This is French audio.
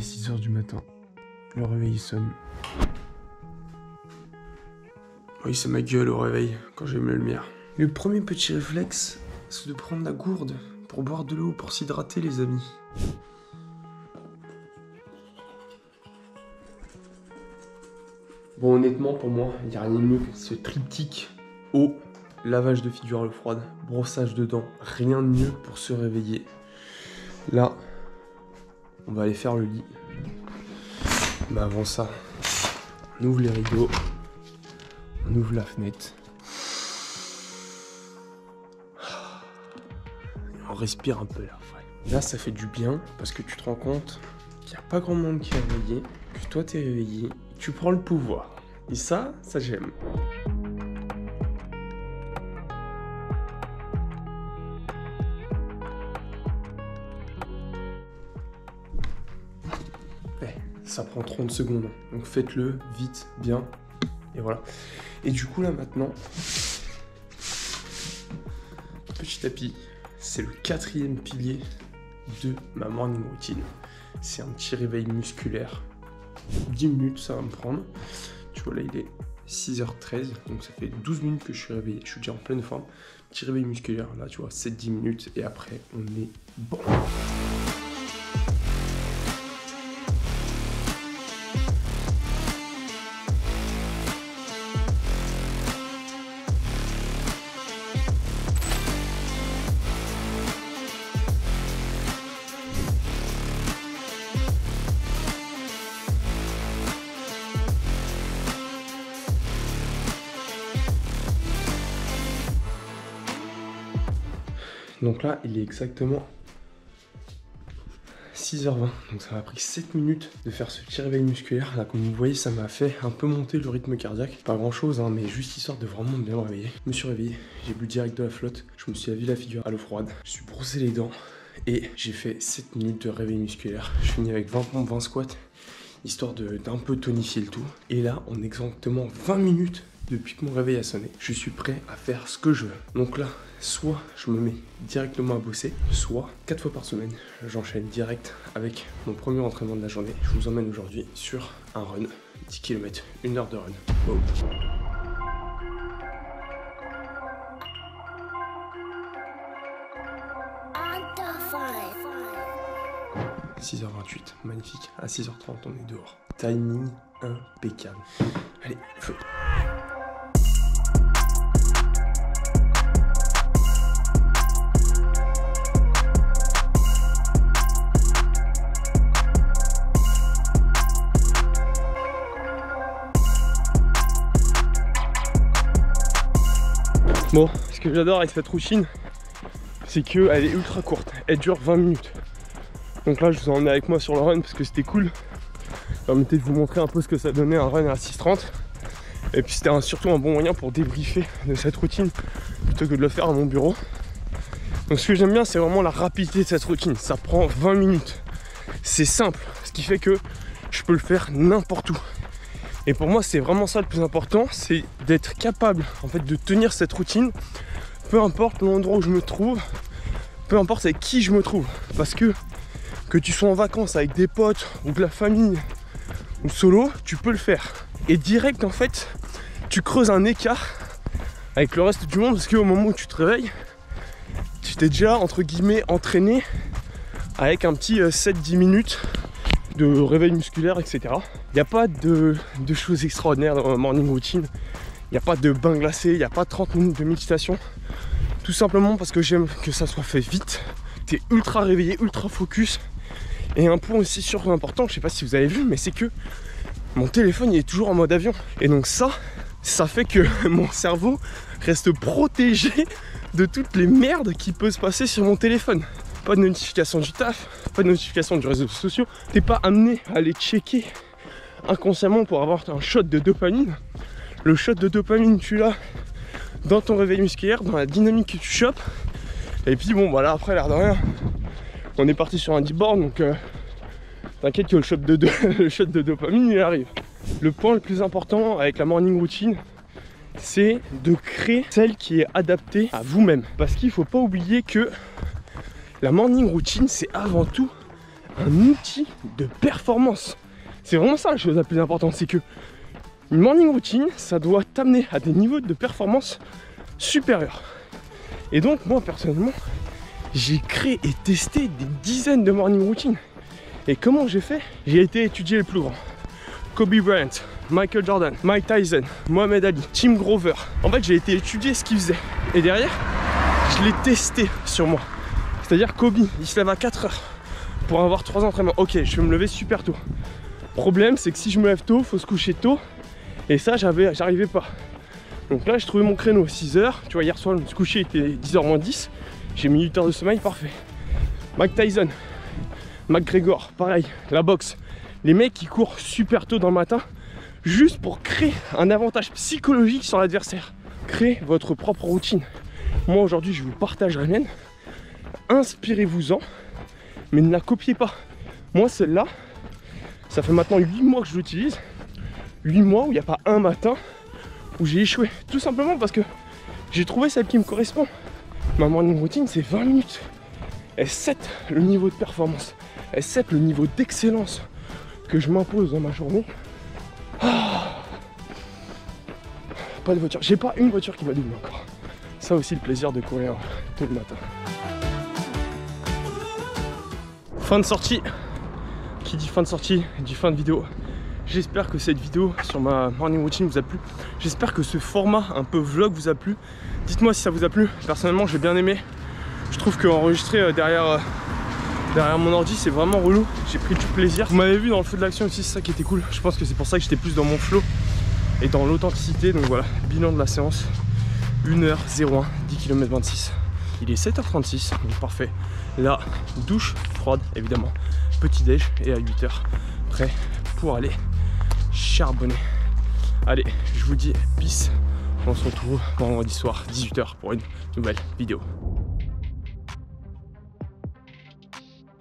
est 6 h du matin. Le réveil sonne. Oui, c'est ma gueule au réveil quand j'ai mis la lumière. Le premier petit réflexe, c'est de prendre la gourde pour boire de l'eau, pour s'hydrater, les amis. Bon, honnêtement, pour moi, il n'y a rien de mieux que ce triptyque eau, lavage de figure à l'eau froide, brossage de dents. Rien de mieux pour se réveiller. Là, on va aller faire le lit. Mais avant ça, on ouvre les rideaux, on ouvre la fenêtre. Et on respire un peu là. Là, ça fait du bien parce que tu te rends compte qu'il n'y a pas grand monde qui est réveillé, que toi t'es réveillé, tu prends le pouvoir. Et ça j'aime. Ça prend 30 secondes, donc faites-le vite, bien, et voilà. Et du coup là maintenant, petit tapis, c'est le 4e pilier de ma morning routine. C'est un petit réveil musculaire, 10 minutes ça va me prendre. Tu vois là il est 6 h 13, donc ça fait 12 minutes que je suis réveillé, je suis déjà en pleine forme. Petit réveil musculaire, là tu vois, 7-10 minutes, et après on est bon. Donc là, il est exactement 6 h 20, donc ça m'a pris 7 minutes de faire ce petit réveil musculaire. Là, comme vous voyez, ça m'a fait un peu monter le rythme cardiaque. Pas grand chose, hein, mais juste histoire de vraiment bien me réveiller. Je me suis réveillé, j'ai bu direct de la flotte, je me suis lavé la figure à l'eau froide, je suis brossé les dents et j'ai fait 7 minutes de réveil musculaire. Je finis avec 20 pompes, 20 squats, histoire d'un peu tonifier le tout. Et là, on est exactement 20 minutes depuis que mon réveil a sonné. Je suis prêt à faire ce que je veux. Donc là, soit je me mets directement à bosser, soit 4 fois par semaine, j'enchaîne direct avec mon premier entraînement de la journée. Je vous emmène aujourd'hui sur un run, 10 km, 1 heure de run. Wow. 6 h 28, magnifique. À 6 h 30, on est dehors. Timing impeccable. Allez, feu. Bon, ce que j'adore avec cette routine, c'est qu'elle est ultra courte, elle dure 20 minutes. Donc là, je vous ai emmené avec moi sur le run parce que c'était cool. Ça permettait de vous montrer un peu ce que ça donnait un run à 6h30. Et puis c'était surtout un bon moyen pour débriefer de cette routine plutôt que de le faire à mon bureau. Donc ce que j'aime bien, c'est vraiment la rapidité de cette routine. Ça prend 20 minutes. C'est simple, ce qui fait que je peux le faire n'importe où. Et pour moi, c'est vraiment ça le plus important, c'est d'être capable en fait de tenir cette routine, peu importe l'endroit où je me trouve, peu importe avec qui je me trouve. Parce que tu sois en vacances avec des potes ou de la famille ou solo, tu peux le faire. Et direct en fait, tu creuses un écart avec le reste du monde parce qu'au moment où tu te réveilles, tu t'es déjà entre guillemets entraîné avec un petit 7-10 minutes de réveil musculaire, etc. Il n'y a pas de choses extraordinaires dans ma morning routine. Il n'y a pas de bain glacé, il n'y a pas 30 minutes de méditation. Tout simplement parce que j'aime que ça soit fait vite. Tu es ultra réveillé, ultra focus. Et un point aussi surtout important, je sais pas si vous avez vu, mais c'est que mon téléphone il est toujours en mode avion. Et donc ça fait que mon cerveau reste protégé de toutes les merdes qui peuvent se passer sur mon téléphone. Pas de notification du taf, pas de notification du réseau social. T'es pas amené à aller checker inconsciemment pour avoir un shot de dopamine. Le shot de dopamine, tu l'as dans ton réveil musculaire, dans la dynamique que tu chopes. Et puis bon, voilà, après, l'air de rien, on est parti sur un deep board, donc t'inquiète que le shot de dopamine, il arrive. Le point le plus important avec la morning routine, c'est de créer celle qui est adaptée à vous-même. Parce qu'il ne faut pas oublier que la morning routine, c'est avant tout un outil de performance. C'est vraiment ça la chose la plus importante, c'est que une morning routine, ça doit t'amener à des niveaux de performance supérieurs. Et donc moi personnellement, j'ai créé et testé des dizaines de morning routines. Et comment j'ai fait? J'ai été étudier les plus grands. Kobe Bryant, Michael Jordan, Mike Tyson, Mohamed Ali, Tim Grover. En fait, j'ai été étudier ce qu'ils faisaient. Et derrière, je l'ai testé sur moi. C'est-à-dire Kobe, il se lève à 4 heures pour avoir 3 entraînements. Ok, je vais me lever super tôt. Problème, c'est que si je me lève tôt, il faut se coucher tôt. Et ça, j'arrivais pas. Donc là, j'ai trouvé mon créneau, 6 heures. Tu vois, hier soir, je me suis couché, il était 10h moins 10. J'ai mis 8 heures de sommeil, parfait. Mike Tyson, McGregor, pareil, la boxe. Les mecs qui courent super tôt dans le matin, juste pour créer un avantage psychologique sur l'adversaire. Créez votre propre routine. Moi, aujourd'hui, je vous partage la mienne. Inspirez-vous-en, mais ne la copiez pas. Moi, celle-là, ça fait maintenant 8 mois que je l'utilise. 8 mois où il n'y a pas un matin où j'ai échoué. Tout simplement parce que j'ai trouvé celle qui me correspond. Ma morning routine, c'est 20 minutes. Elle set le niveau de performance. Elle set le niveau d'excellence que je m'impose dans ma journée. Pas de voiture. J'ai pas une voiture qui m'a doublé encore. Ça aussi, le plaisir de courir tôt le matin. Fin de sortie. Qui dit fin de sortie dit fin de vidéo. J'espère que cette vidéo sur ma morning routine vous a plu. J'espère que ce format un peu vlog vous a plu. Dites-moi si ça vous a plu. Personnellement, j'ai bien aimé. Je trouve qu'enregistrer derrière mon ordi, c'est vraiment relou. J'ai pris du plaisir. Vous m'avez vu dans le feu de l'action aussi, c'est ça qui était cool. Je pense que c'est pour ça que j'étais plus dans mon flow et dans l'authenticité. Donc voilà, bilan de la séance. 1h01, 10 km 26. Il est 7h36, donc parfait. Là, douche froide, évidemment. Petit déj et à 8h, prêt pour aller charbonner. Allez, je vous dis peace. On se retrouve vendredi soir, 18h pour une nouvelle vidéo.